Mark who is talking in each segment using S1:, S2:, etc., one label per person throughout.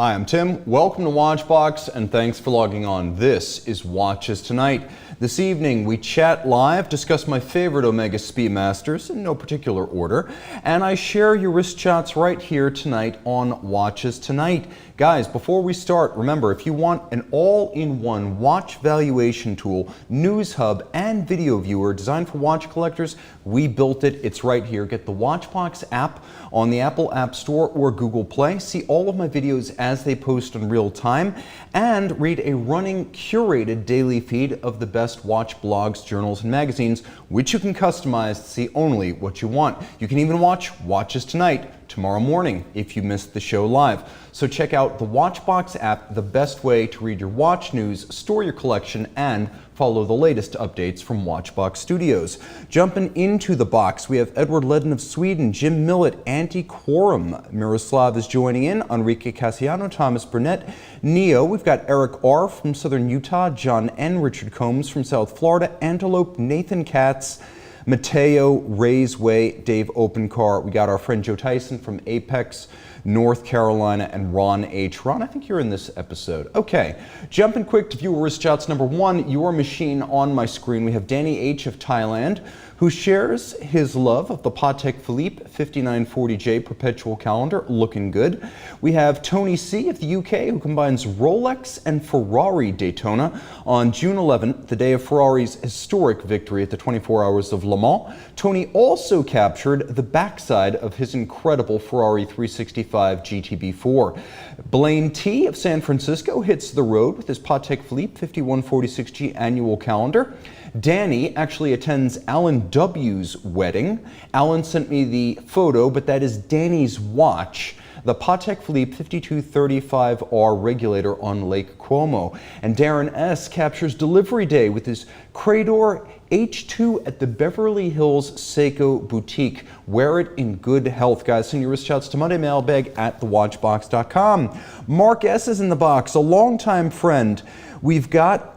S1: Hi, I'm Tim. Welcome to Watchbox, and thanks for logging on. This is Watches Tonight. This evening, we chat live, discuss my favorite Omega Speedmasters in no particular order, and I share your wrist shots right here tonight on Watches Tonight. Guys, before we start, remember, if you want an all-in-one watch valuation tool, news hub, and video viewer designed for watch collectors, we built it. It's right here. Get the Watchbox app on the Apple App Store or Google Play. See all of my videos as they post in real time, and read a running, curated daily feed of the best watch blogs, journals, and magazines, which you can customize to see only what you want. You can even watch Watches Tonight tomorrow morning if you missed the show live. So check out the Watchbox app, the best way to read your watch news, store your collection, and follow the latest updates from Watchbox Studios. Jumping into the box, we have Edward Ledden of Sweden, Jim Millett, Anti-Quorum, Miroslav is joining in, Enrique Casiano, Thomas Burnett, Neo, we've got Eric R. from Southern Utah, John N., Richard Combs from South Florida, Antelope, Nathan Katz, Mateo, Ray's Way, Dave Opencar. We got our friend Joe Tyson from Apex, North Carolina, and Ron H. Ron, I think you're in this episode. Okay, jumping quick to viewer wrist shots. Number one, your machine on my screen. We have Danny H. of Thailand, who shares his love of the Patek Philippe 5940J perpetual calendar, looking good. We have Tony C. of the UK, who combines Rolex and Ferrari Daytona on June 11th, the day of Ferrari's historic victory at the 24 Hours of Le Mans. Tony also captured the backside of his incredible Ferrari 365 GTB4. Blaine T. of San Francisco hits the road with his Patek Philippe 5146G annual calendar. Danny actually attends Alan W.'s wedding. Alan sent me the photo, but that is Danny's watch, the Patek Philippe 5235R regulator on Lake Como. And Darren S. captures delivery day with his Crador H2 at the Beverly Hills Seiko Boutique. Wear it in good health, guys. Send your wrist shots to mondaymailbag@thewatchbox.com. Mark S. is in the box, a longtime friend. We've got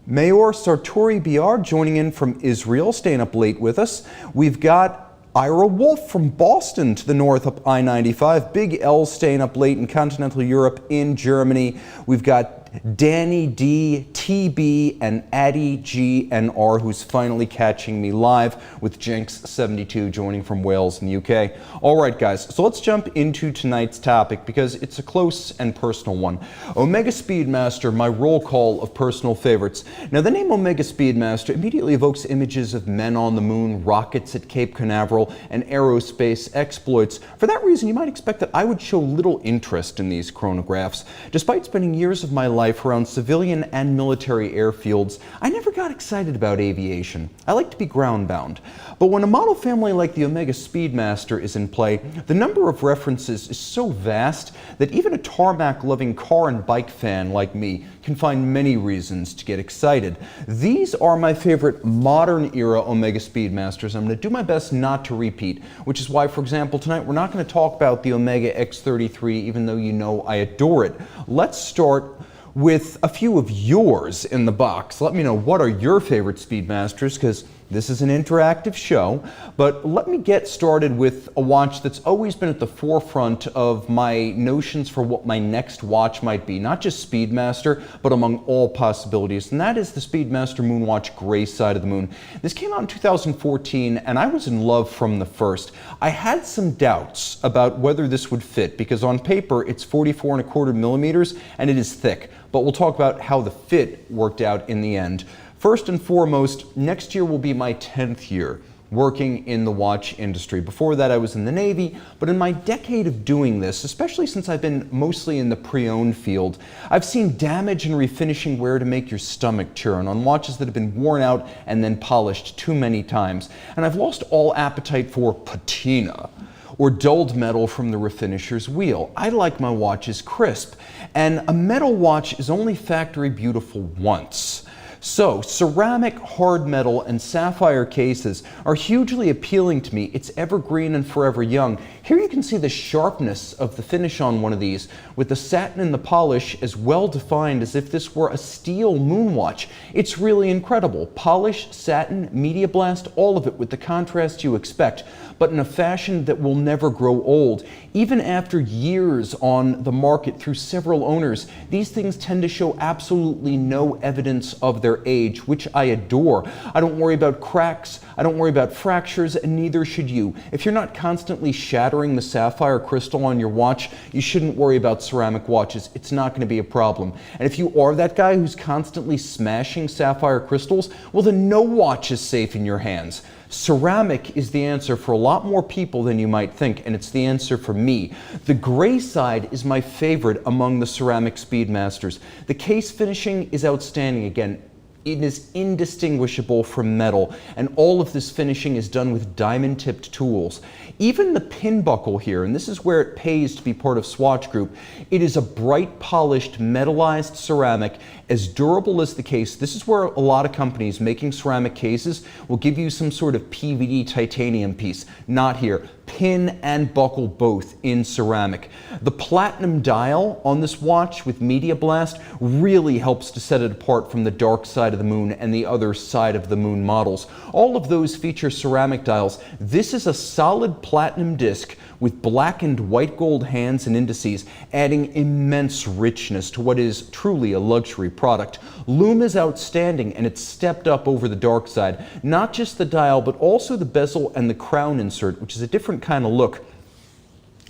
S1: Mayor Sartori Biar joining in from Israel, staying up late with us. We've got Ira Wolf from Boston to the north up I-95. Big L staying up late in continental Europe in Germany. We've got Danny D, TB, and Addy GNR, who's finally catching me live, with Jenks72 joining from Wales in the UK. All right, guys, so let's jump into tonight's topic because it's a close and personal one. Omega Speedmaster, my roll call of personal favorites. Now, the name Omega Speedmaster immediately evokes images of men on the moon, rockets at Cape Canaveral, and aerospace exploits. For that reason, you might expect that I would show little interest in these chronographs. Despite spending years of my life around civilian and military airfields, I never got excited about aviation. I like to be ground-bound. But when a model family like the Omega Speedmaster is in play, the number of references is so vast that even a tarmac-loving car and bike fan like me can find many reasons to get excited. These are my favorite modern-era Omega Speedmasters. I'm going to do my best not to repeat, which is why, for example, tonight we're not going to talk about the Omega X33, even though you know I adore it. Let's start with a few of yours in the box. Let me know, what are your favorite Speedmasters, because this is an interactive show. But let me get started with a watch that's always been at the forefront of my notions for what my next watch might be. Not just Speedmaster, but among all possibilities. And that is the Speedmaster Moonwatch Gray Side of the Moon. This came out in 2014, and I was in love from the first. I had some doubts about whether this would fit, because on paper it's 44¼ millimeters, and it is thick. But we'll talk about how the fit worked out in the end. First and foremost, next year will be my 10th year working in the watch industry. Before that, I was in the Navy, but in my decade of doing this, especially since I've been mostly in the pre-owned field, I've seen damage and refinishing wear to make your stomach churn on watches that have been worn out and then polished too many times. And I've lost all appetite for patina or dulled metal from the refinisher's wheel. I like my watches crisp, and a metal watch is only factory beautiful once. So, ceramic, hard metal, and sapphire cases are hugely appealing to me. It's evergreen and forever young. Here you can see the sharpness of the finish on one of these, with the satin and the polish as well defined as if this were a steel Moonwatch. It's really incredible. Polish, satin, media blast, all of it with the contrast you expect, but in a fashion that will never grow old. Even after years on the market through several owners, these things tend to show absolutely no evidence of their age, which I adore. I don't worry about cracks, I don't worry about fractures, and neither should you. If you're not constantly shattering the sapphire crystal on your watch, you shouldn't worry about ceramic watches. It's not going to be a problem. And if you are that guy who's constantly smashing sapphire crystals, well then no watch is safe in your hands. Ceramic is the answer for a lot more people than you might think, and it's the answer for me. The gray side is my favorite among the ceramic Speedmasters. The case finishing is outstanding again. It is indistinguishable from metal, and all of this finishing is done with diamond-tipped tools. Even the pin buckle here, and this is where it pays to be part of Swatch Group, it is a bright polished metallized ceramic, as durable as the case. This is where a lot of companies making ceramic cases will give you some sort of PVD titanium piece. Not here. Pin and buckle both in ceramic. The platinum dial on this watch with media blast really helps to set it apart from the dark side of the moon and the other side of the moon models. All of those feature ceramic dials. This is a solid platinum disc with black and white gold hands and indices, adding immense richness to what is truly a luxury product. Lume is outstanding, and it's stepped up over the dark side. Not just the dial, but also the bezel and the crown insert, which is a different kind of look.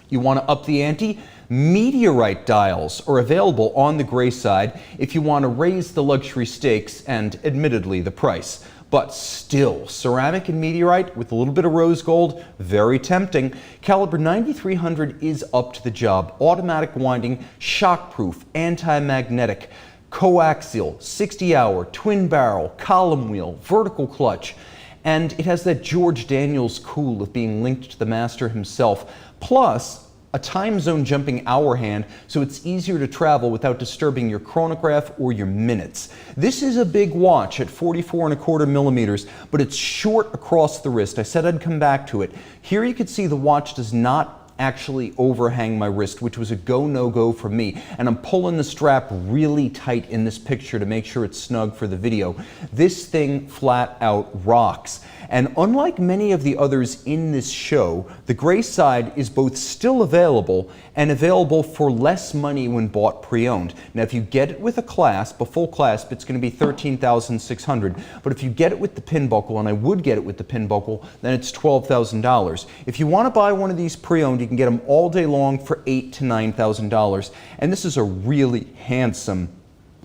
S1: You want to up the ante? Meteorite dials are available on the gray side if you want to raise the luxury stakes and, admittedly, the price. But still, ceramic and meteorite with a little bit of rose gold, very tempting. Caliber 9300 is up to the job. Automatic winding, shockproof, anti-magnetic, coaxial, 60-hour, twin barrel, column wheel, vertical clutch. And it has that George Daniels cool of being linked to the master himself. Plus, a time zone jumping hour hand, so it's easier to travel without disturbing your chronograph or your minutes. This is a big watch at 44¼ millimeters, but it's short across the wrist. I said I'd come back to it. Here you can see the watch does not actually overhang my wrist, which was a go, no go for me. And I'm pulling the strap really tight in this picture to make sure it's snug for the video. This thing flat out rocks. And unlike many of the others in this show, the gray side is both still available and available for less money when bought pre-owned. Now, if you get it with a clasp, a full clasp, it's going to be $13,600. But if you get it with the pin buckle, and I would get it with the pin buckle, then it's $12,000. If you want to buy one of these pre-owned, you can get them all day long for $8,000 to $9,000. And this is a really handsome,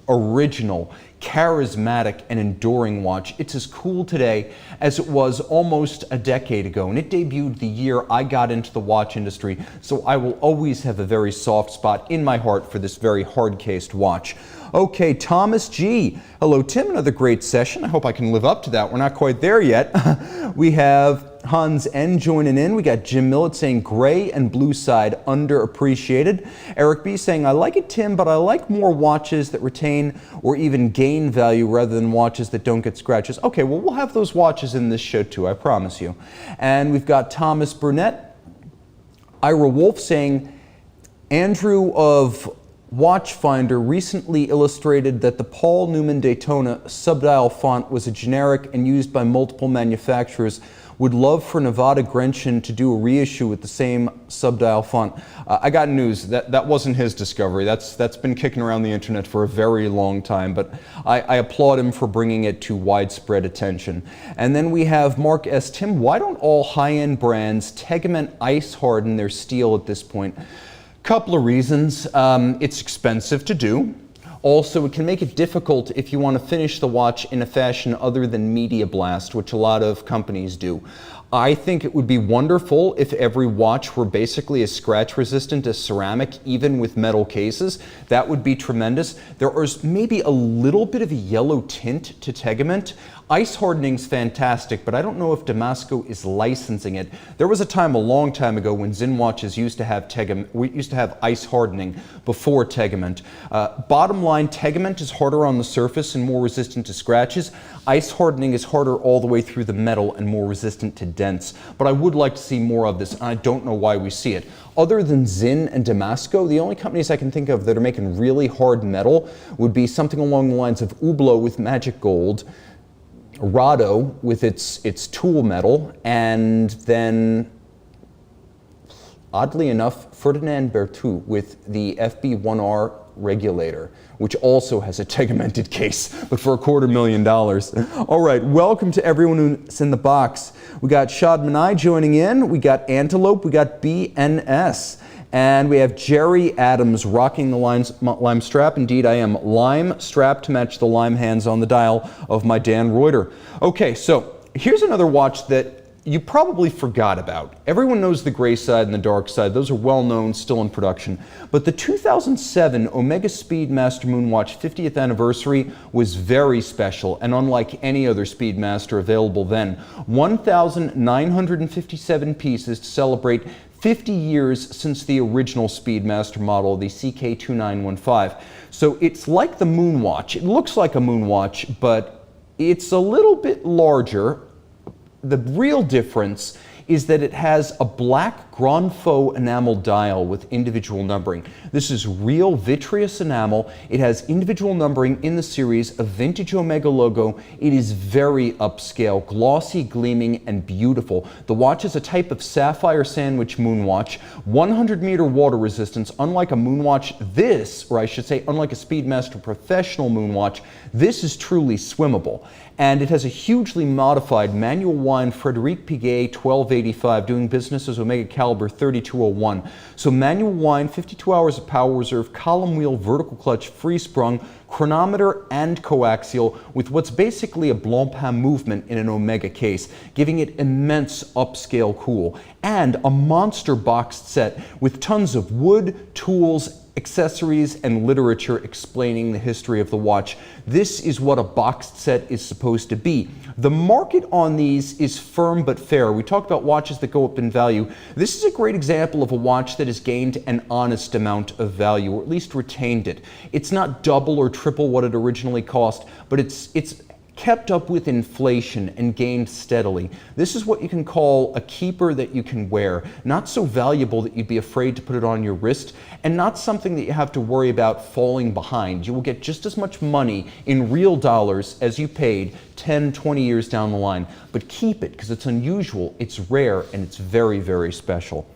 S1: original, charismatic, and enduring watch. It's as cool today as it was almost a decade ago, and it debuted the year I got into the watch industry, so I will always have a very soft spot in my heart for this very hard-cased watch. Okay, Thomas G. Hello, Tim. Another great session. I hope I can live up to that. We're not quite there yet. We have Hans N joining in. We got Jim Millett saying gray and blue side underappreciated. Eric B saying, I like it, Tim, but I like more watches that retain or even gain value rather than watches that don't get scratches. Okay, well, we'll have those watches in this show too, I promise you. And we've got Thomas Burnett. Ira Wolf saying, Andrew of Watchfinder recently illustrated that the Paul Newman Daytona subdial font was a generic and used by multiple manufacturers. Would love for Nevada Grenchen to do a reissue with the same subdial font. I got news, that wasn't his discovery. That's been kicking around the internet for a very long time, but I applaud him for bringing it to widespread attention. And then we have Mark S. Tim, why don't all high-end brands Tegament ice harden their steel at this point? Couple of reasons. It's expensive to do. Also, it can make it difficult if you want to finish the watch in a fashion other than media blast, which a lot of companies do. I think it would be wonderful if every watch were basically as scratch resistant as ceramic, even with metal cases. That would be tremendous. There is maybe a little bit of a yellow tint to Tegament. Ice hardening's fantastic, but I don't know if Damasco is licensing it. There was a time a long time ago when Zinn watches used to have ice hardening before Tegament. Bottom line, Tegament is harder on the surface and more resistant to scratches. Ice hardening is harder all the way through the metal and more resistant to dense. But I would like to see more of this, and I don't know why we see it. Other than Zinn and Damasco, the only companies I can think of that are making really hard metal would be something along the lines of Hublot with magic gold, Rado with its tool metal, and then, oddly enough, Ferdinand Berthoud with the FB1R regulator, which also has a tegmented case, but for $250,000. All right, welcome to everyone who's in the box. We got Shad Manai joining in, we got Antelope, we got BNS, and we have Jerry Adams rocking the lime strap. Indeed, I am lime strapped to match the lime hands on the dial of my Dan Reuter. Okay, so here's another watch that you probably forgot about. Everyone knows the gray side and the dark side. Those are well known, still in production. But the 2007 Omega Speedmaster Moonwatch 50th anniversary was very special and unlike any other Speedmaster available then. 1,957 pieces to celebrate 50 years since the original Speedmaster model, the CK2915. So it's like the Moonwatch. It looks like a Moonwatch, but it's a little bit larger. The real difference is that it has a black Grand Faux enamel dial with individual numbering. This is real vitreous enamel. It has individual numbering in the series, a vintage Omega logo. It is very upscale, glossy, gleaming, and beautiful. The watch is a type of sapphire sandwich moonwatch, 100-meter water resistance. Unlike a moonwatch, or I should say, unlike a Speedmaster Professional Moonwatch, this is truly swimmable. And it has a hugely modified manual wind Frederic Piguet 1285 doing business as Omega Caliber 3201. So manual wind, 52 hours of power reserve, column wheel, vertical clutch, free sprung, chronometer and coaxial with what's basically a Blancpain movement in an Omega case, giving it immense upscale cool. And a monster boxed set with tons of wood, tools, accessories, and literature explaining the history of the watch. This is what a boxed set is supposed to be. The market on these is firm but fair. We talked about watches that go up in value. This is a great example of a watch that has gained an honest amount of value, or at least retained it. It's not double or triple what it originally cost, but it's kept up with inflation and gained steadily. This is what you can call a keeper that you can wear. Not so valuable that you'd be afraid to put it on your wrist, and not something that you have to worry about falling behind. You will get just as much money in real dollars as you paid 10, 20 years down the line. But keep it, because it's unusual, it's rare, and it's very, very special.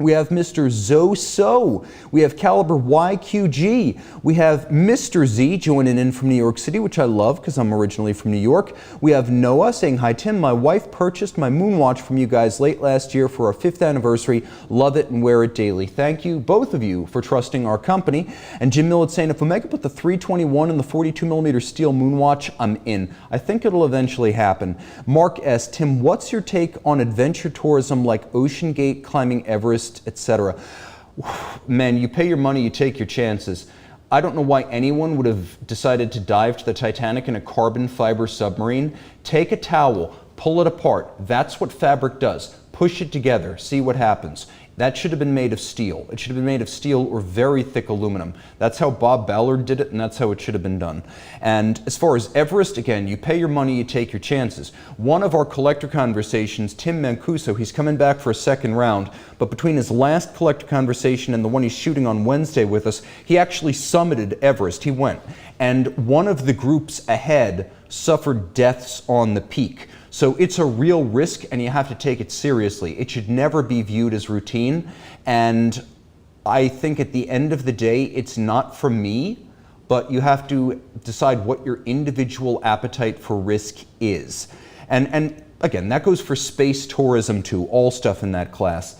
S1: We have Mr. Zoso. We have Caliber YQG. We have Mr. Z joining in from New York City, which I love because I'm originally from New York. We have Noah saying, "Hi Tim, my wife purchased my Moonwatch from you guys late last year for our 5th anniversary. Love it and wear it daily. Thank you, both of you, for trusting our company." And Jim Millett saying, "If Omega put the 321 and the 42mm steel Moonwatch, I'm in. I think it'll eventually happen." Mark S. Tim, what's your take on adventure tourism like Ocean Gate, climbing Everest, etc.? Man, you pay your money, you take your chances. I don't know why anyone would have decided to dive to the Titanic in a carbon fiber submarine. Take a towel, pull it apart. That's what fabric does. Push it together, see what happens. That should have been made of steel. It should have been made of steel or very thick aluminum. That's how Bob Ballard did it, and that's how it should have been done. And as far as Everest, again, you pay your money, you take your chances. One of our collector conversations, Tim Mancuso, he's coming back for a second round, but between his last collector conversation and the one he's shooting on Wednesday with us, he actually summited Everest. He went. And one of the groups ahead suffered deaths on the peak. So it's a real risk, and you have to take it seriously. It should never be viewed as routine, and I think at the end of the day, it's not for me, but you have to decide what your individual appetite for risk is. And again, that goes for space tourism too, all stuff in that class.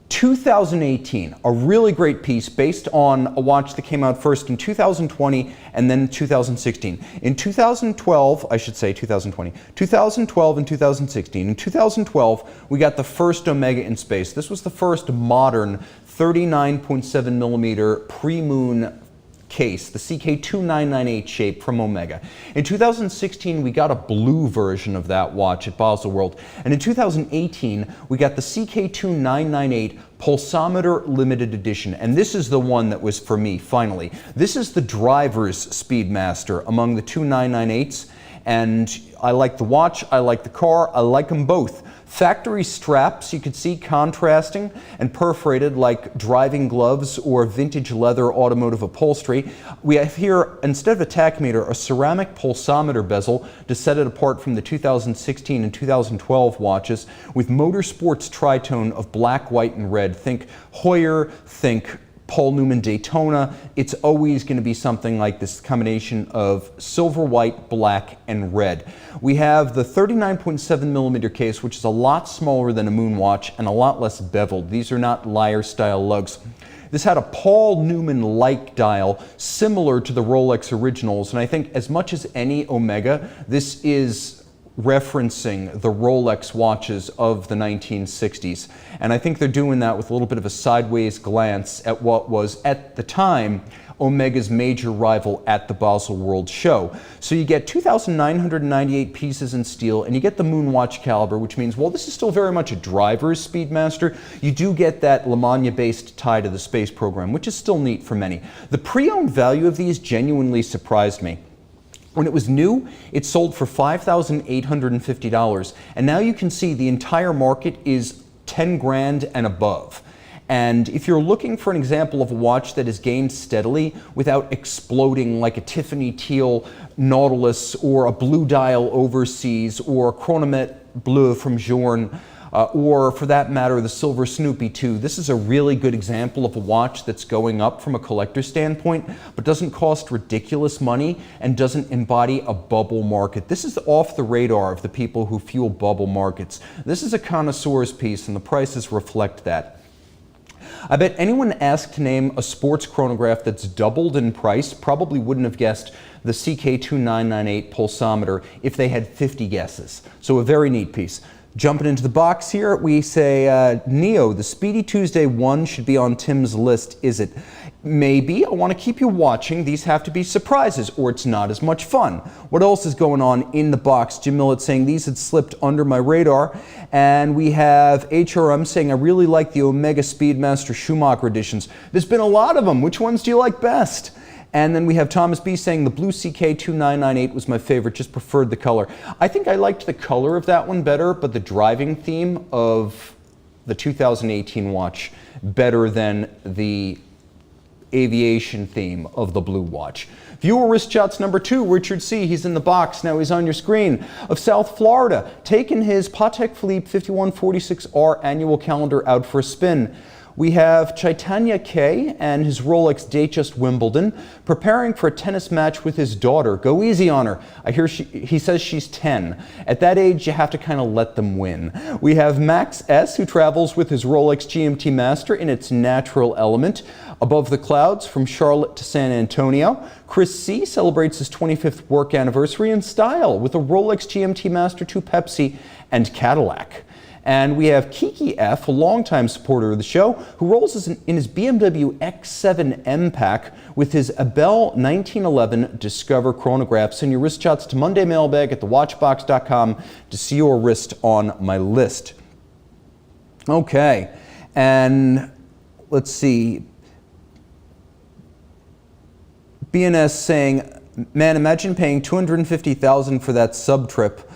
S1: 2018, a really great piece based on a watch that came out first in 2020 and then 2016. In 2012, I should say 2020, 2012 and 2016. In 2012, we got the first Omega in space. This was the first modern 39.7mm pre-moon case, the CK2998 shape from Omega. In 2016, we got a blue version of that watch at Baselworld. And in 2018, we got the CK2998 Pulsometer Limited Edition. And this is the one that was for me, finally. This is the driver's Speedmaster among the two 998s. And I like the watch, I like the car, I like them both. Factory straps, you could see contrasting and perforated like driving gloves or vintage leather automotive upholstery. We have here, instead of a tachymeter, a ceramic pulsometer bezel to set it apart from the 2016 and 2012 watches with motorsports tritone of black, white, and red. Think Heuer, think Paul Newman Daytona. It's always going to be something like this combination of silver, white, black, and red. We have the 39.7 millimeter case, which is a lot smaller than a Moonwatch and a lot less beveled. These are not Lyre style lugs. This had a Paul Newman-like dial similar to the Rolex originals, and I think as much as any Omega, this is referencing the Rolex watches of the 1960s. And I think they're doing that with a little bit of a sideways glance at what was, at the time, Omega's major rival at the Basel World Show. So you get 2,998 pieces in steel, and you get the Moonwatch caliber, which means, well, this is still very much a driver's Speedmaster. You do get that LaMagna-based tie to the space program, which is still neat for many. The pre-owned value of these genuinely surprised me. When it was new, it sold for $5,850, and now you can see the entire market is 10 grand and above. And if you're looking for an example of a watch that has gained steadily without exploding like a Tiffany teal Nautilus or a blue dial overseas or a Chronomet Bleu from Journe, or for that matter, the silver Snoopy II. This is a really good example of a watch that's going up from a collector standpoint, but doesn't cost ridiculous money and doesn't embody a bubble market. This is off the radar of the people who fuel bubble markets. This is a connoisseur's piece, and the prices reflect that. I bet anyone asked to name a sports chronograph that's doubled in price probably wouldn't have guessed the CK2998 pulsometer if they had 50 guesses. So a very neat piece. Jumping into the box here, we say, Neo, the Speedy Tuesday 1 should be on Tim's list, is it? Maybe. I want to keep you watching. These have to be surprises, or it's not as much fun. What else is going on in the box? Jim Millett saying these had slipped under my radar. And we have HRM saying, I really like the Omega Speedmaster Schumacher editions. There's been a lot of them. Which ones do you like best? And then we have Thomas B saying the blue CK2998 was my favorite, just preferred the color. I think I liked the color of that one better, but the driving theme of the 2018 watch better than the aviation theme of the blue watch. Viewer wrist shots number 2, Richard C. He's in the box. Now he's on your screen. Of South Florida, taking his Patek Philippe 5146R annual calendar out for a spin. We have Chaitanya K and his Rolex Datejust Wimbledon preparing for a tennis match with his daughter. Go easy on her. I hear he says she's 10. At that age, you have to kind of let them win. We have Max S, who travels with his Rolex GMT Master in its natural element above the clouds from Charlotte to San Antonio. Chris C celebrates his 25th work anniversary in style with a Rolex GMT Master 2 Pepsi and Cadillac. And we have Kiki F, a longtime supporter of the show, who rolls in his BMW X7 M pack with his Abel 1911 Discover chronographs. Send your wrist shots to Monday Mailbag at thewatchbox.com to see your wrist on my list. Okay, and let's see. BNS saying, man, imagine paying $250,000 for that sub trip.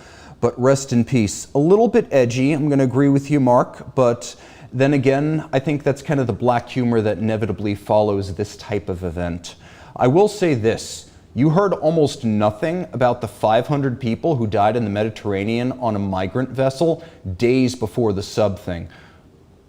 S1: But rest in peace. A little bit edgy, I'm going to agree with you, Mark, but then again, I think that's kind of the black humor that inevitably follows this type of event. I will say this, you heard almost nothing about the 500 people who died in the Mediterranean on a migrant vessel days before the sub thing.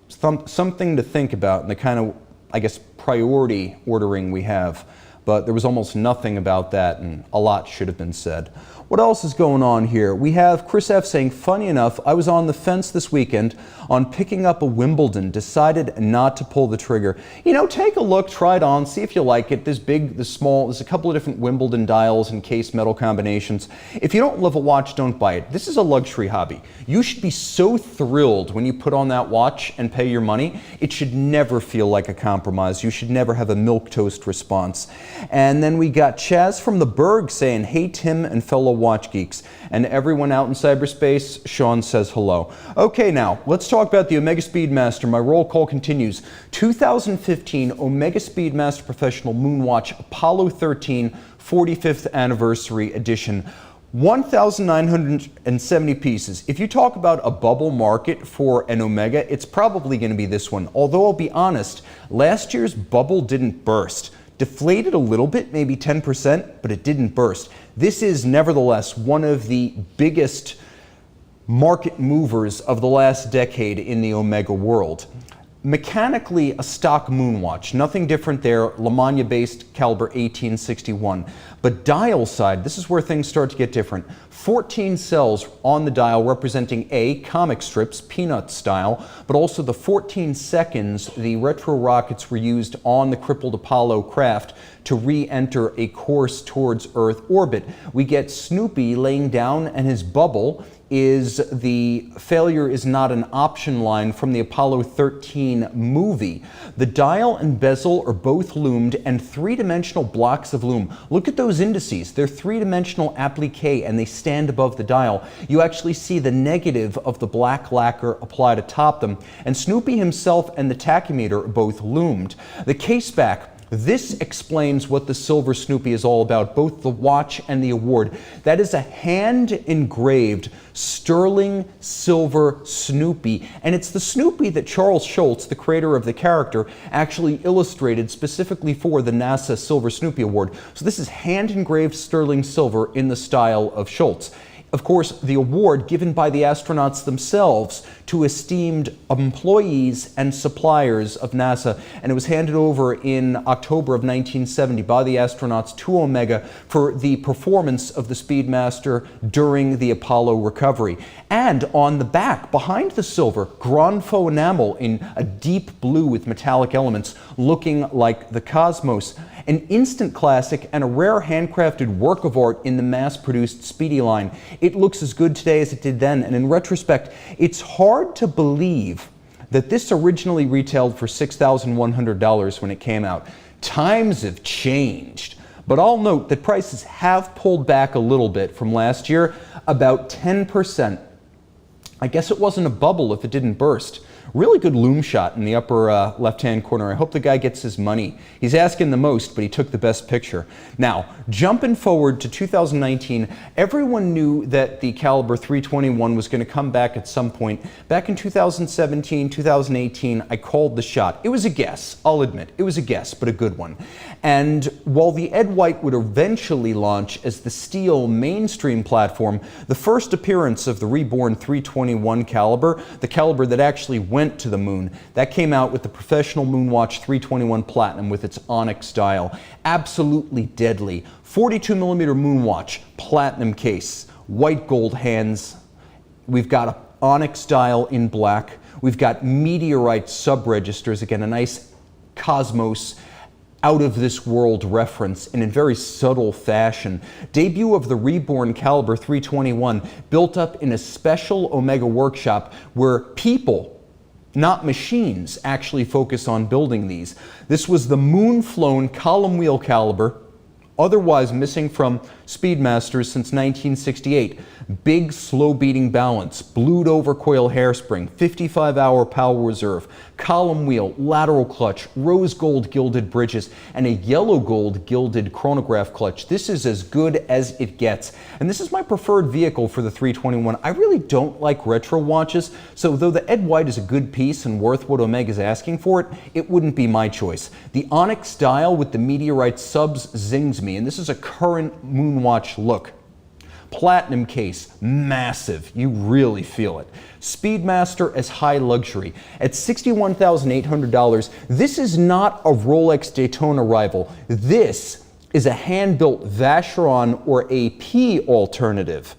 S1: Something to think about in the kind of, I guess, priority ordering we have. But there was almost nothing about that, and a lot should have been said. What else is going on here? We have Chris F saying, funny enough, I was on the fence this weekend on picking up a Wimbledon, decided not to pull the trigger. You know, take a look, try it on, see if you like it. There's big, there's small, there's a couple of different Wimbledon dials and case metal combinations. If you don't love a watch, don't buy it. This is a luxury hobby. You should be so thrilled when you put on that watch and pay your money. It should never feel like a compromise. You should never have a milquetoast response. And then we got Chaz from the Berg saying, hey Tim and fellow watch geeks. And everyone out in cyberspace, Sean says hello. Okay, now let's talk about the Omega Speedmaster. My roll call continues. 2015 Omega Speedmaster Professional Moonwatch Apollo 13 45th Anniversary Edition. 1,970 pieces. If you talk about a bubble market for an Omega, it's probably going to be this one. Although I'll be honest, last year's bubble didn't burst. Deflated a little bit, maybe 10%, but it didn't burst. This is nevertheless one of the biggest market movers of the last decade in the Omega world. Mechanically, a stock Moonwatch, nothing different there, Lemania-based caliber 1861. But dial side, this is where things start to get different. 14 cells on the dial representing A, comic strips, Peanut style, but also the 14 seconds the retro rockets were used on the crippled Apollo craft to re-enter a course towards Earth orbit. We get Snoopy laying down, and his bubble is the failure is not an option line from the Apollo 13 movie. The dial and bezel are both loomed and three-dimensional blocks of loom. Look at those indices. They're three-dimensional applique and they stand above the dial. You actually see the negative of the black lacquer applied atop them. And Snoopy himself and the tachymeter are both loomed. The caseback, this explains what the Silver Snoopy is all about, both the watch and the award. That is a hand-engraved sterling silver Snoopy, and it's the Snoopy that Charles Schulz, the creator of the character, actually illustrated specifically for the NASA Silver Snoopy Award. So this is hand-engraved sterling silver in the style of Schulz. Of course, the award given by the astronauts themselves to esteemed employees and suppliers of NASA, and it was handed over in October of 1970 by the astronauts to Omega for the performance of the Speedmaster during the Apollo recovery. And on the back, behind the silver, Grand Faux enamel in a deep blue with metallic elements, looking like the cosmos. An instant classic and a rare handcrafted work of art in the mass-produced Speedy line. It looks as good today as it did then, and in retrospect, it's hard to believe that this originally retailed for $6,100 when it came out. Times have changed, but I'll note that prices have pulled back a little bit from last year, about 10%. I guess it wasn't a bubble if it didn't burst. Really good loom shot in the upper left-hand corner. I hope the guy gets his money. He's asking the most, but he took the best picture. Now, jumping forward to 2019, everyone knew that the caliber 321 was going to come back at some point. Back in 2017, 2018, I called the shot. It was a guess, I'll admit. It was a guess, but a good one. And while the Ed White would eventually launch as the steel mainstream platform, the first appearance of the reborn 321 caliber, the caliber that actually went to the moon, that came out with the Professional Moonwatch 321 Platinum with its onyx dial. Absolutely deadly. 42mm Moonwatch, platinum case, white gold hands. We've got an onyx dial in black. We've got meteorite sub-registers, again, a nice cosmos out of this world reference and in very subtle fashion. Debut of the reborn caliber 321, built up in a special Omega workshop where people, not machines, actually focus on building these. This was the moon-flown column wheel caliber, otherwise missing from Speedmasters since 1968. Big, slow-beating balance, blued-over coil hairspring, 55-hour power reserve, column wheel, lateral clutch, rose gold gilded bridges, and a yellow gold gilded chronograph clutch. This is as good as it gets. And this is my preferred vehicle for the 321. I really don't like retro watches, so though the Ed White is a good piece and worth what Omega's asking for it, it wouldn't be my choice. The onyx dial with the meteorite subs zings me, and this is a current Moonwatch look. Platinum case, massive, you really feel it. Speedmaster as high luxury. At $61,800, this is not a Rolex Daytona rival. This is a hand-built Vacheron or AP alternative.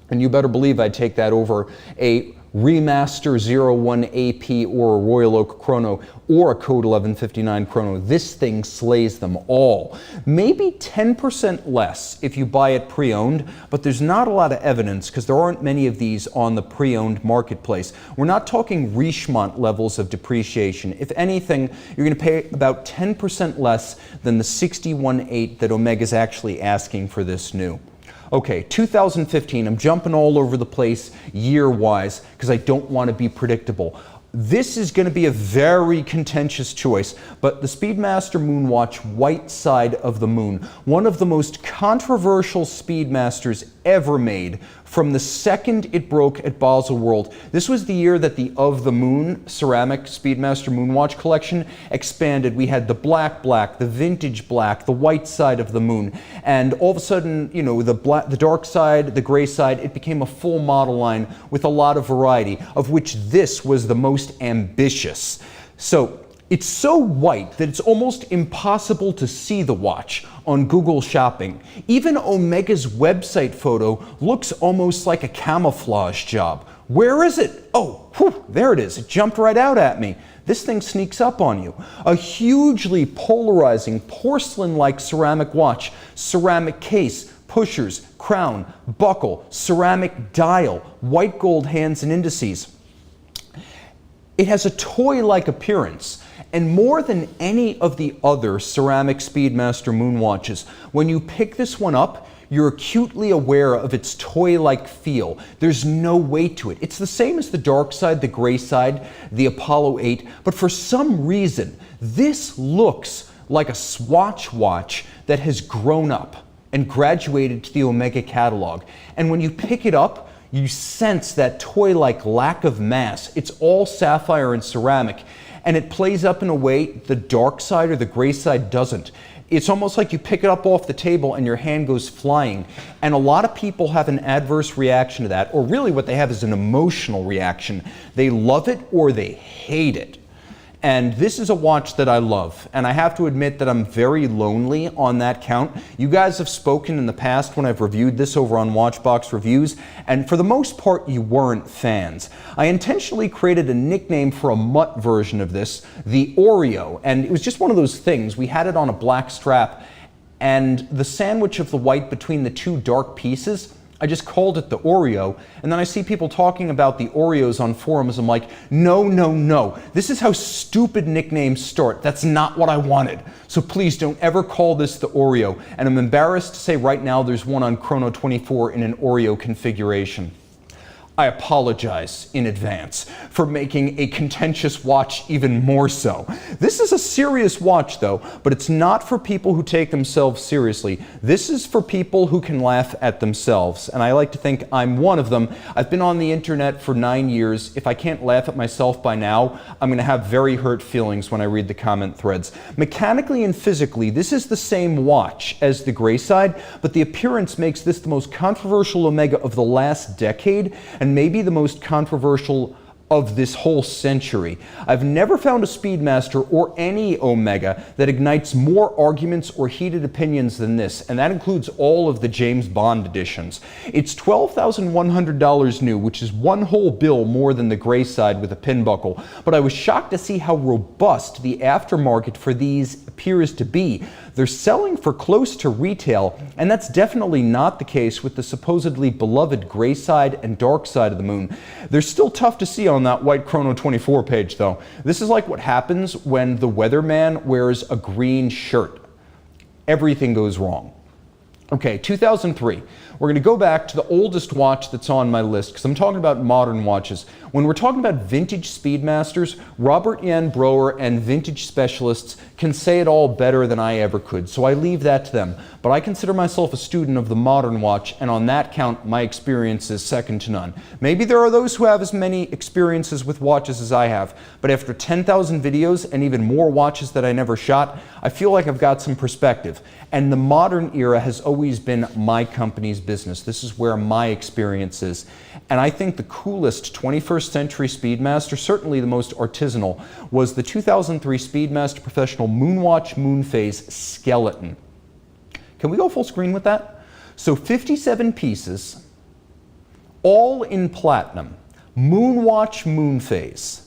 S1: And you better believe I'd take that over a Remaster 01 AP or a Royal Oak Chrono or a Code 1159 Chrono. This thing slays them all. Maybe 10% less if you buy it pre-owned, but there's not a lot of evidence because there aren't many of these on the pre-owned marketplace. We're not talking Richemont levels of depreciation. If anything, you're going to pay about 10% less than the $61,800 that Omega's actually asking for this new. Okay, 2015, I'm jumping all over the place year-wise because I don't want to be predictable. This is going to be a very contentious choice, but the Speedmaster Moonwatch White Side of the Moon, one of the most controversial Speedmasters ever made from the second it broke at Basel World. This was the year that the Of the Moon ceramic Speedmaster Moonwatch collection expanded. We had the black, the vintage black, the white side of the moon, and all of a sudden, you know, the dark side, the gray side, it became a full model line with a lot of variety, of which this was the most ambitious. So it's so white that it's almost impossible to see the watch on Google Shopping. Even Omega's website photo looks almost like a camouflage job. Where is it? Oh, whew, there it is. It jumped right out at me. This thing sneaks up on you. A hugely polarizing porcelain-like ceramic watch, ceramic case, pushers, crown, buckle, ceramic dial, white gold hands and indices. It has a toy-like appearance, and more than any of the other ceramic Speedmaster Moonwatches, when you pick this one up, you're acutely aware of its toy-like feel. There's no weight to it. It's the same as the dark side, the gray side, the Apollo 8, but for some reason, this looks like a Swatch watch that has grown up and graduated to the Omega catalog. And when you pick it up, you sense that toy-like lack of mass. It's all sapphire and ceramic, and it plays up in a way the dark side or the gray side doesn't. It's almost like you pick it up off the table and your hand goes flying. And a lot of people have an adverse reaction to that, or really what they have is an emotional reaction. They love it or they hate it. And this is a watch that I love, and I have to admit that I'm very lonely on that count. You guys have spoken in the past when I've reviewed this over on Watchbox Reviews, and for the most part you weren't fans. I intentionally created a nickname for a mutt version of this, the Oreo, and it was just one of those things. We had it on a black strap, and the sandwich of the white between the two dark pieces, I just called it the Oreo, and then I see people talking about the Oreos on forums. I'm like, no, no, no. This is how stupid nicknames start. That's not what I wanted. So please don't ever call this the Oreo. And I'm embarrassed to say right now there's one on Chrono 24 in an Oreo configuration. I apologize in advance for making a contentious watch even more so. This is a serious watch though, but it's not for people who take themselves seriously. This is for people who can laugh at themselves, and I like to think I'm one of them. I've been on the internet for 9 years. If I can't laugh at myself by now, I'm going to have very hurt feelings when I read the comment threads. Mechanically and physically, this is the same watch as the gray side, but the appearance makes this the most controversial Omega of the last decade, and maybe the most controversial of this whole century. I've never found a Speedmaster or any Omega that ignites more arguments or heated opinions than this, and that includes all of the James Bond editions. It's $12,100 new, which is one whole bill more than the gray side with a pin buckle, but I was shocked to see how robust the aftermarket for these appears to be. They're selling for close to retail, and that's definitely not the case with the supposedly beloved gray side and dark side of the moon. They're still tough to see on that white Chrono 24 page though. This is like what happens when the weatherman wears a green shirt. Everything goes wrong. Okay, 2003. We're going to go back to the oldest watch that's on my list because I'm talking about modern watches. When we're talking about vintage Speedmasters, Robert Jan Broer and vintage specialists can say it all better than I ever could, so I leave that to them. But I consider myself a student of the modern watch, and on that count, my experience is second to none. Maybe there are those who have as many experiences with watches as I have, but after 10,000 videos and even more watches that I never shot, I feel like I've got some perspective. And the modern era has always been my company's business. This is where my experience is. And I think the coolest 21st century Speedmaster, certainly the most artisanal, was the 2003 Speedmaster Professional Moonwatch Moonphase Skeleton. Can we go full screen with that? So 57 pieces, all in platinum, Moonwatch Moonphase,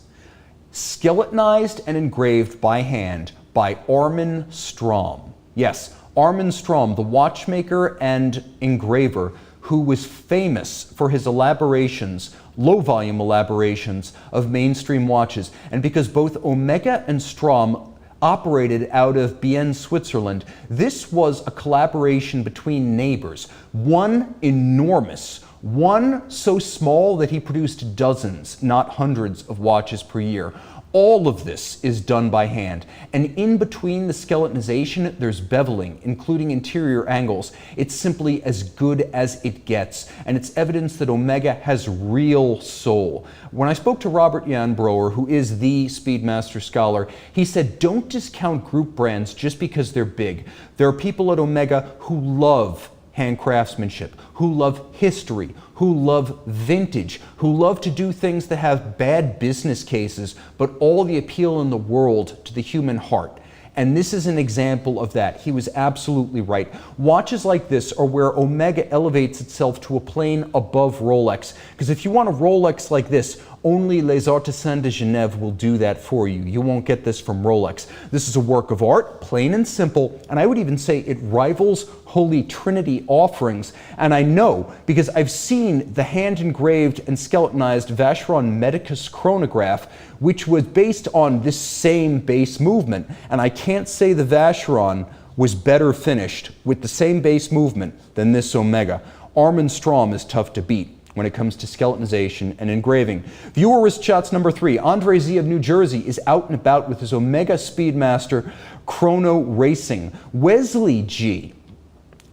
S1: skeletonized and engraved by hand by Armin Strom. Yes, Armin Strom, the watchmaker and engraver who was famous for his elaborations, low-volume elaborations of mainstream watches. And because both Omega and Strom operated out of Bienne, Switzerland, this was a collaboration between neighbors. One enormous One so small that he produced dozens, not hundreds, of watches per year. All of this is done by hand, and in between the skeletonization, there's beveling, including interior angles. It's simply as good as it gets, and it's evidence that Omega has real soul. When I spoke to Robert Jan Broer, who is the Speedmaster scholar, he said, don't discount group brands just because they're big. There are people at Omega who love hand craftsmanship, who love history, who love vintage, who love to do things that have bad business cases, but all the appeal in the world to the human heart. And this is an example of that. He was absolutely right. Watches like this are where Omega elevates itself to a plane above Rolex. Because if you want a Rolex like this, only Les Artisans de Genève will do that for you. You won't get this from Rolex. This is a work of art, plain and simple, and I would even say it rivals Holy Trinity offerings. And I know because I've seen the hand-engraved and skeletonized Vacheron Medicus chronograph, which was based on this same base movement. And I can't say the Vacheron was better finished with the same base movement than this Omega. Arm & Strom is tough to beat when it comes to skeletonization and engraving. Viewer wrist shots number 3. Andre Z of New Jersey is out and about with his Omega Speedmaster Chrono Racing. Wesley G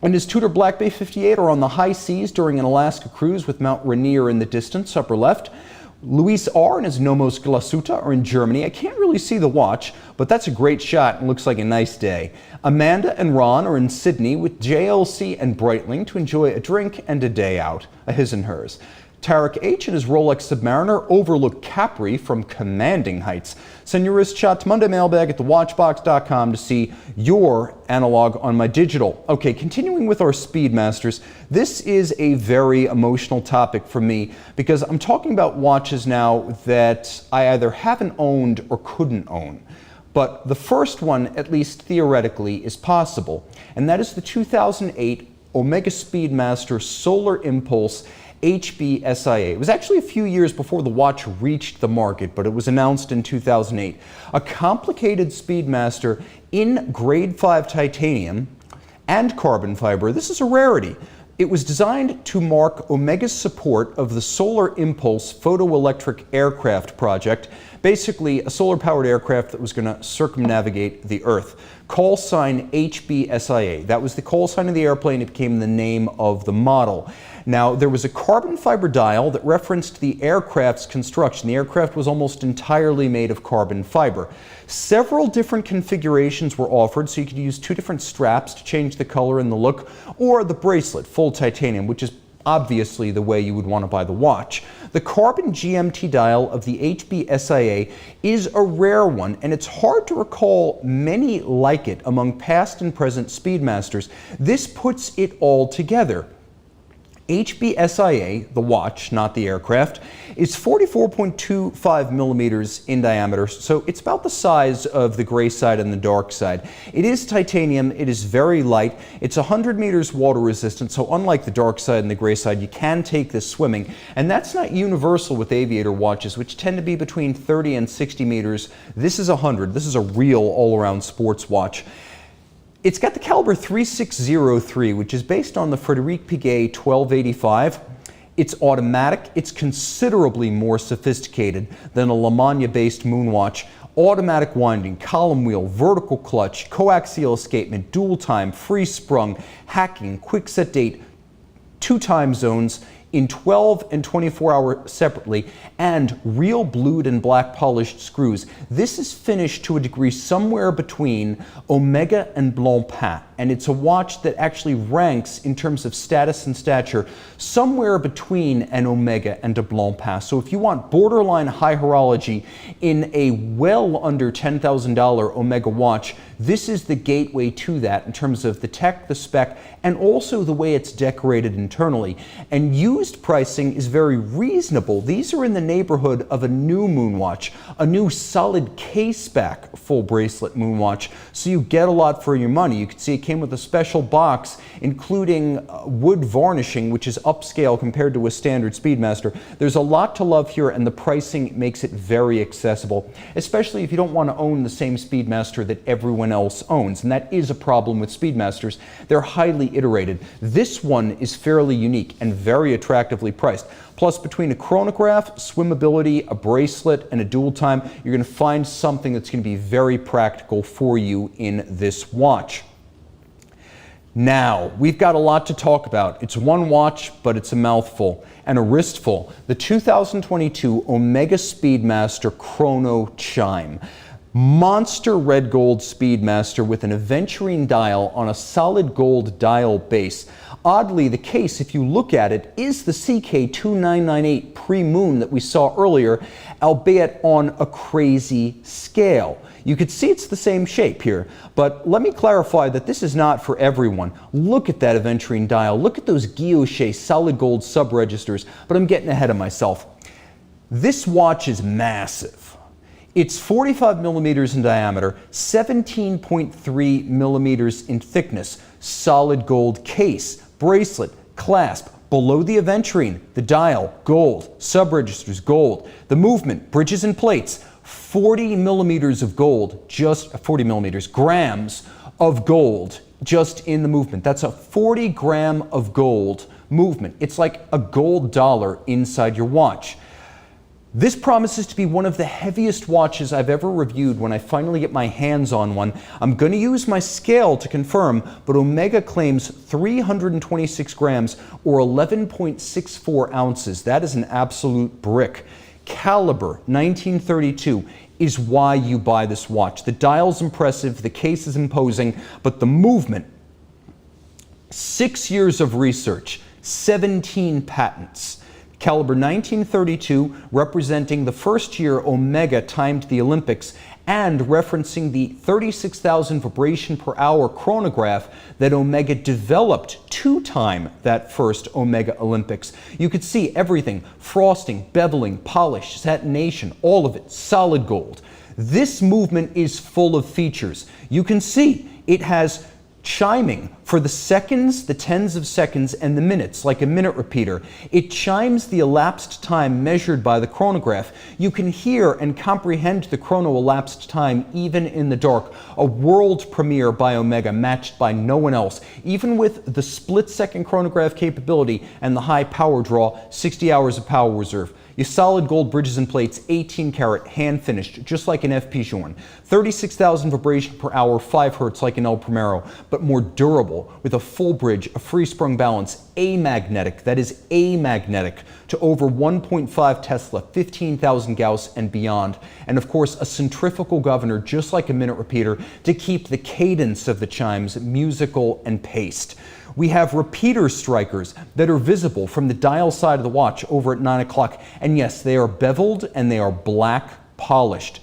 S1: and his Tudor Black Bay 58 are on the high seas during an Alaska cruise with Mount Rainier in the distance, upper left. Luis R and his Nomos Glasuta are in Germany. I can't really see the watch, but that's a great shot and looks like a nice day. Amanda and Ron are in Sydney with JLC and Breitling to enjoy a drink and a day out, a his and hers. Tarek H and his Rolex Submariner overlook Capri from commanding heights. Send your wrist shot to Monday Mailbag at thewatchbox.com to see your analog on my digital. Okay, continuing with our Speedmasters, this is a very emotional topic for me because I'm talking about watches now that I either haven't owned or couldn't own. But the first one, at least theoretically, is possible, and that is the 2008 Omega Speedmaster Solar Impulse HBSIA. It was actually a few years before the watch reached the market, but it was announced in 2008. A complicated Speedmaster in grade 5 titanium and carbon fiber. This is a rarity. It was designed to mark Omega's support of the Solar Impulse photoelectric aircraft project, basically a solar-powered aircraft that was going to circumnavigate the Earth. Call sign HBSIA. That was the call sign of the airplane. It became the name of the model. Now, there was a carbon fiber dial that referenced the aircraft's construction. The aircraft was almost entirely made of carbon fiber. Several different configurations were offered, so you could use 2 different straps to change the color and the look, or the bracelet, full titanium, which is obviously the way you would want to buy the watch. The carbon GMT dial of the HBSIA is a rare one, and it's hard to recall many like it among past and present Speedmasters. This puts it all together. HBSIA, the watch, not the aircraft, is 44.25 millimeters in diameter, so it's about the size of the gray side and the dark side. It is titanium, it is very light, it's 100 meters water resistant, so unlike the dark side and the gray side, you can take this swimming, and that's not universal with aviator watches, which tend to be between 30 and 60 meters. This is 100. This is a real all-around sports watch. It's got the caliber 3603, which is based on the Frederic Piguet 1285. It's automatic. It's considerably more sophisticated than a LaMannia-based Moonwatch. Automatic winding, column wheel, vertical clutch, coaxial escapement, dual time, free sprung, hacking, quick set date, 2 time zones in 12 and 24 hour separately, and real blued and black polished screws. This is finished to a degree somewhere between Omega and Blancpain, and it's a watch that actually ranks in terms of status and stature somewhere between an Omega and a Blancpain. So if you want borderline high horology in a well under $10,000 Omega watch, this is the gateway to that in terms of the tech, the spec, and also the way it's decorated internally. And used pricing is very reasonable. These are in the neighborhood of a new Moonwatch, a new solid caseback full bracelet Moonwatch, so you get a lot for your money. You can see it came with a special box including wood varnishing, which is upscale compared to a standard Speedmaster. There's a lot to love here, and the pricing makes it very accessible, especially if you don't want to own the same Speedmaster that everyone else owns, and that is a problem with Speedmasters. They're highly iterated. This one is fairly unique and very attractive. attractively priced. Plus, between a chronograph, swimmability, a bracelet, and a dual time, you're going to find something that's going to be very practical for you in this watch. Now, we've got a lot to talk about. It's one watch, but it's a mouthful and a wristful. The 2022 Omega Speedmaster Chrono Chime. Monster red gold Speedmaster with an aventurine dial on a solid gold dial base. Oddly, the case, if you look at it, is the CK2998 pre-moon that we saw earlier, albeit on a crazy scale. You could see it's the same shape here, but let me clarify that this is not for everyone. Look at that aventurine dial. Look at those guilloche solid gold sub-registers, but I'm getting ahead of myself. This watch is massive. It's 45 millimeters in diameter, 17.3 millimeters in thickness, solid gold case, bracelet, clasp. Below the aventurine, the dial, gold, sub-registers, gold. The movement, bridges and plates, 40 millimeters of gold, just 40 millimeters, grams of gold just in the movement. That's a 40 gram of gold movement. It's like a gold dollar inside your watch. This promises to be one of the heaviest watches I've ever reviewed when I finally get my hands on one. I'm going to use my scale to confirm, but Omega claims 326 grams or 11.64 ounces. That is an absolute brick. Caliber 1932 is why you buy this watch. The dial's impressive, the case is imposing, but the movement, 6 years of research, 17 patents. Caliber 1932, representing the first year Omega timed the Olympics and referencing the 36,000 vibration per hour chronograph that Omega developed to time that first Omega Olympics. You could see everything, frosting, beveling, polish, satination, all of it, solid gold. This movement is full of features. You can see it has chiming for the seconds, the tens of seconds, and the minutes, like a minute repeater. It chimes the elapsed time measured by the chronograph. You can hear and comprehend the chrono elapsed time even in the dark. A world premiere by Omega, matched by no one else. Even with the split-second chronograph capability and the high power draw, 60 hours of power reserve. Your solid gold bridges and plates, 18 karat, hand finished, just like an FP Journe. 36,000 vibration per hour, 5 hertz like an El Primero, but more durable, with a full bridge, a free sprung balance, amagnetic, that is amagnetic, to over 1.5 Tesla, 15,000 Gauss and beyond. And of course, a centrifugal governor, just like a minute repeater, to keep the cadence of the chimes musical and paced. We have repeater strikers that are visible from the dial side of the watch over at 9 o'clock. And yes, they are beveled and they are black polished.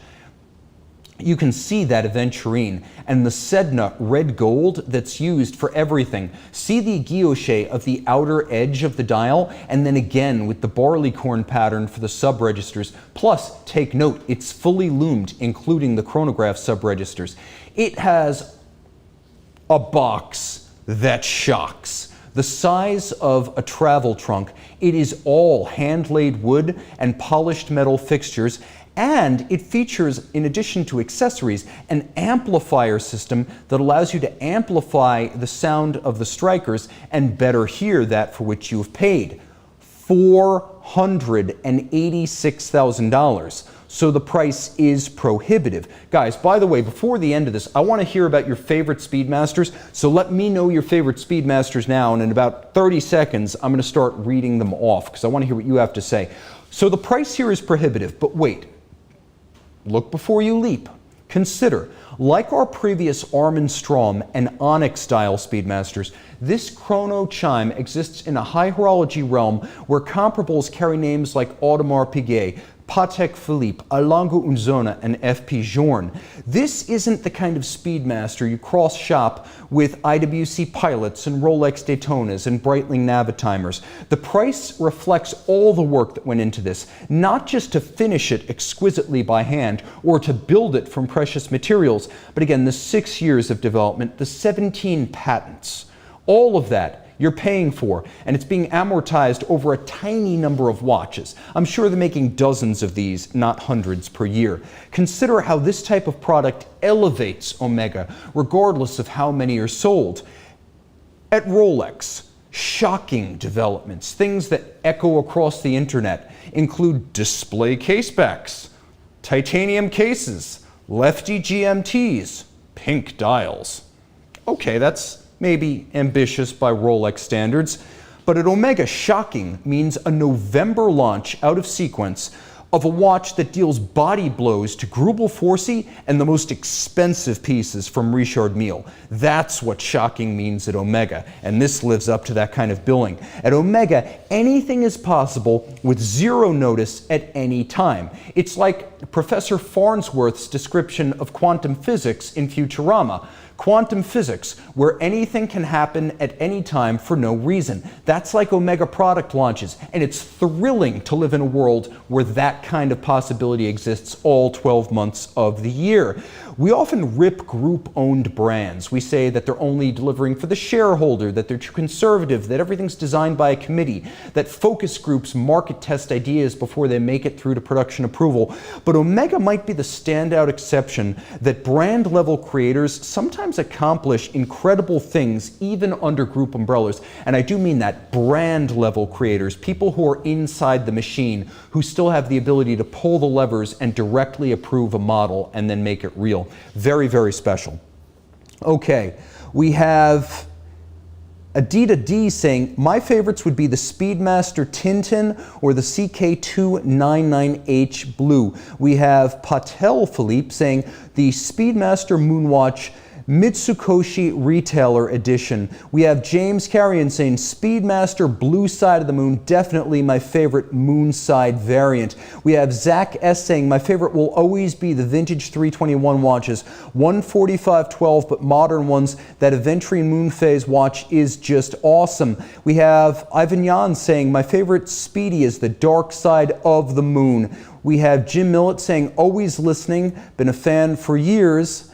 S1: You can see that aventurine and the Sedna red gold that's used for everything. See the guilloche of the outer edge of the dial, and then again with the barleycorn pattern for the sub-registers. Plus, take note, it's fully loomed, including the chronograph sub-registers. It has a box that shocks. The size of a travel trunk. It is all hand-laid wood and polished metal fixtures, and it features, in addition to accessories, an amplifier system that allows you to amplify the sound of the strikers and better hear that for which you have paid. $486,000. So the price is prohibitive. Guys, by the way, before the end of this, I want to hear about your favorite Speedmasters, so let me know your favorite Speedmasters now, and in about 30 seconds, I'm going to start reading them off, because I want to hear what you have to say. So the price here is prohibitive, but wait. Look before you leap. Consider, like our previous Arm & Strom and Onyx-style Speedmasters, this Chrono Chime exists in a high horology realm where comparables carry names like Audemars Piguet, Patek Philippe, Alongo Unzona, and FP Journe. This isn't the kind of Speedmaster you cross-shop with IWC Pilots and Rolex Daytonas and Breitling Navitimers. The price reflects all the work that went into this, not just to finish it exquisitely by hand or to build it from precious materials, but again, the 6 years of development, the 17 patents, all of that you're paying for, and it's being amortized over a tiny number of watches. I'm sure they're making dozens of these, not hundreds per year. Consider how this type of product elevates Omega, regardless of how many are sold. At Rolex, Shocking developments, things that echo across the internet, include display casebacks, titanium cases, lefty GMTs, pink dials. Okay, that's maybe ambitious by Rolex standards, but at Omega, shocking means a November launch out of sequence of a watch that deals body blows to Greubel Forsey and the most expensive pieces from Richard Mille. That's what shocking means at Omega, and this lives up to that kind of billing. At Omega, anything is possible with zero notice at any time. It's like Professor Farnsworth's description of quantum physics in Futurama. Quantum physics, where anything can happen at any time for no reason. That's like Omega product launches, and it's thrilling to live in a world where that kind of possibility exists all 12 months of the year. We often rip group-owned brands. We say that they're only delivering for the shareholder, that they're too conservative, that everything's designed by a committee, that focus groups market test ideas before they make it through to production approval. But Omega might be the standout exception that brand-level creators sometimes accomplish incredible things even under group umbrellas. And I do mean that, brand-level creators, people who are inside the machine, who still have the ability to pull the levers and directly approve a model and then make it real. Very, very special. Okay, we have Adita D saying, my favorites would be the Speedmaster Tintin or the CK299H Blue. We have Patel Philippe saying the Speedmaster Moonwatch Mitsukoshi Retailer Edition. We have James Carrion saying Speedmaster Blue Side of the Moon, definitely my favorite moon side variant. We have Zach S saying my favorite will always be the vintage 321 watches, 14512, but modern ones. That Aventurine Moon Phase watch is just awesome. We have Ivan Jan saying my favorite Speedy is the dark side of the moon. We have Jim Millett saying always listening, been a fan for years.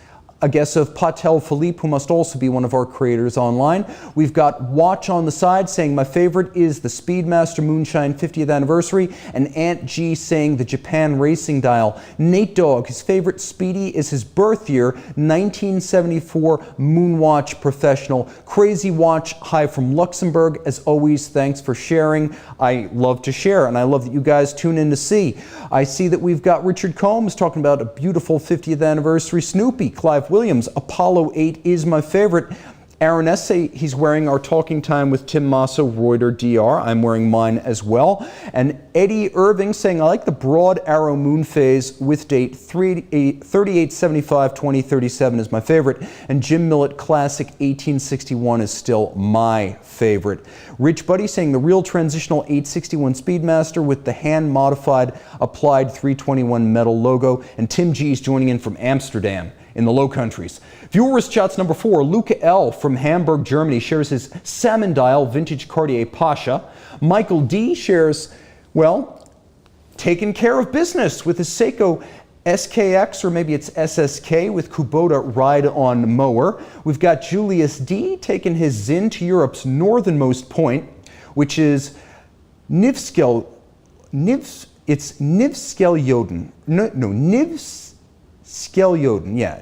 S1: A guess of Patel Philippe, who must also be one of our creators online. We've got Watch on the side saying my favorite is the Speedmaster Moonshine 50th anniversary, and Aunt G saying the Japan Racing Dial. Nate Dogg, his favorite Speedy is his birth year, 1974 Moonwatch Professional. Crazy Watch, hi from Luxembourg. As always, thanks for sharing. I love to share, and I love that you guys tune in to see. I see that we've got Richard Combs talking about a beautiful 50th anniversary Snoopy. Clive Williams, Apollo 8 is my favorite. Aaron Essay, he's wearing our Talking Time with Tim Mosso Reuter DR. I'm wearing mine as well. And Eddie Irving saying, I like the Broad Arrow Moon Phase with date 3875-2037 is my favorite. And Jim Millett Classic 1861 is still my favorite. Rich Buddy saying the real transitional 861 Speedmaster with the hand-modified applied 321 metal logo. And Tim G's joining in from Amsterdam in the Low Countries. Viewers Chats number 4, Luca L. from Hamburg, Germany shares his Salmon Dial Vintage Cartier Pasha. Michael D. shares, well, taking care of business with his Seiko SKX, or maybe it's SSK, with Kubota Ride-On Mower. We've got Julius D. taking his Zin to Europe's northernmost point, which is Nivskeljoden.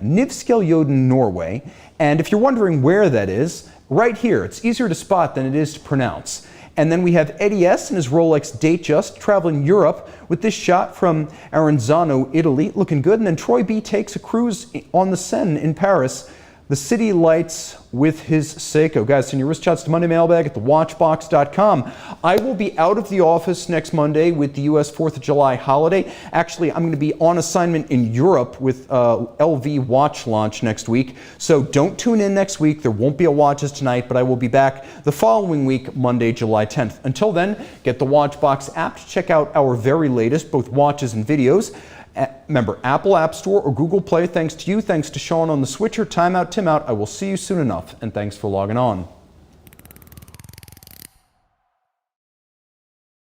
S1: Nivskeljoden, Norway. And if you're wondering where that is, right here. It's easier to spot than it is to pronounce. And then we have Eddie S. and his Rolex Datejust traveling Europe with this shot from Aranzano, Italy, looking good. And then Troy B. takes a cruise on the Seine in Paris. The city lights with his Seiko. Guys, send your wrist shots to Monday Mailbag at thewatchbox.com. I will be out of the office next Monday with the U.S. 4th of July holiday. Actually, I'm going to be on assignment in Europe with LV watch launch next week. So don't tune in next week. There won't be a Watches Tonight, but I will be back the following week, Monday, July 10th. Until then, get the Watchbox app to check out our very latest, both watches and videos. Remember, Apple App Store or Google Play. Thanks to you. Thanks to Sean on the switcher. Time out, Tim out. I will see you soon enough. And thanks for logging on.